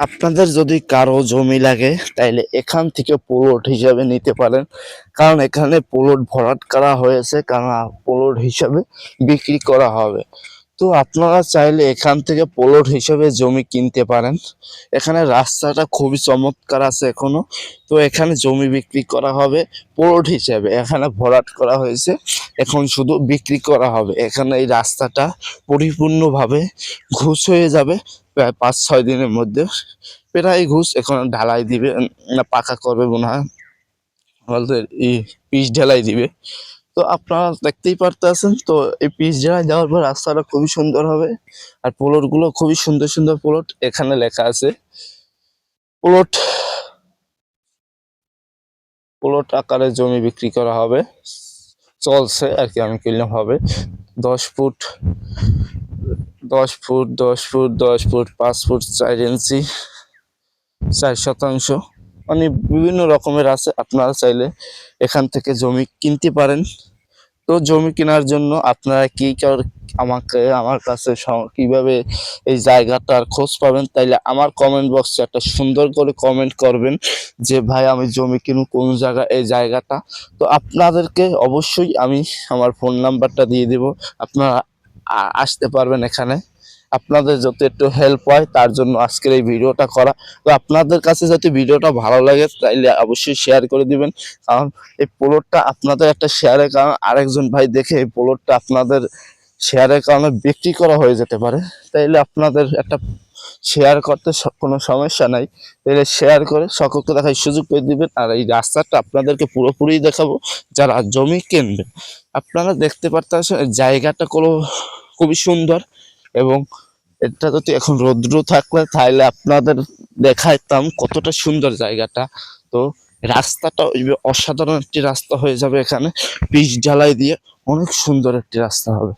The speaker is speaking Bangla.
আপনাদের যদি কারো জমি লাগে তাইলে এখান থেকে প্লট হিসাবে নিতে পারেন, কারণ এখানে প্লট ভরাট করা হয়েছে, কারণ প্লট হিসাবে বিক্রি করা হবে। তো আপনারা চাইলে এখান থেকে প্লট হিসেবে জমি কিনতে পারেন। এখানে রাস্তাটা খুবই চমৎকার আছে এখনো। তো এখানে জমি বিক্রি করা হবে প্লট হিসেবে, এখানে ভরাট করা হয়েছে, এখন শুধু বিক্রি করা হবে। এখানে এই রাস্তাটা পরিপূর্ণভাবে ঘুষ হয়ে যাবে প্রায় 5-6 দিনের মধ্যে। প্রায় ঘুষ, এখন ঢালাই দিবে না পাকা করবে মনে হয়, বলতে পিচ ঢালাই দিবে। তো আপনারা দেখতেই পারতেছেন, তো এই পিচ ঢালাই দেওয়ার পর রাস্তাটা খুবই সুন্দর হবে। আর প্লট গুলো খুবই সুন্দর সুন্দর প্লট, এখানে লেখা আছে প্লট প্লট আকারে জমি বিক্রি করা হবে, চলছে আর কি। আমি কিনলাম হবে 10 foot 10 foot 10 foot 10 foot 5 foot 4 ইঞ্চি 4 শতাংশ, মানে বিভিন্ন রকমের আছে। আপনারা চাইলে এখান থেকে জমি কিনতে পারেন। তো জমি কেনার জন্য আপনারা আমার কাছে কিভাবে এই জায়গাটার খোঁজ পাবেন, তাইলে আমার কমেন্ট বক্সে একটা সুন্দর করে কমেন্ট করবেন যে ভাই আমি জমি কিনু কোন জায়গা, এই জায়গাটা। তো আপনাদেরকে অবশ্যই আমি আমার ফোন নাম্বারটা দিয়ে দেব, আপনারা আসতে পারবেন এখানে। আপনাদের যাতে একটু হেল্প হয় তার জন্য আজকের এই ভিডিওটা করা। তো আপনাদের কাছে যদি ভিডিওটা ভালো লাগে তাইলে অবশ্যই শেয়ার করে দিবেন, কারণ এই প্লটটা আপনাদের একটা শেয়ারের কারণে আরেকজন ভাই দেখে এই প্লটটা আপনাদের শেয়ারের কারণে বিক্রি করা হয়ে যেতে পারে। তাইলে আপনাদের একটা শেয়ার করতে কোনো সমস্যা নাই, তাহলে শেয়ার করে সকলকে দেখার সুযোগ করে দিবেন। আর এই রাস্তাটা আপনাদেরকে পুরোপুরি দেখাবো যারা জমি কিনবে। আপনারা দেখতে পারতেছেন জায়গাটা খুবই সুন্দর, এবং এটা যদি এখন রৌদ্র থাকলে তাহলে আপনাদের দেখাইতাম কতটা সুন্দর জায়গাটা। তো রাস্তাটা অসাধারণ একটি রাস্তা হয়ে যাবে, এখানে পিচ ঢালাই দিয়ে অনেক সুন্দর একটি রাস্তা হবে।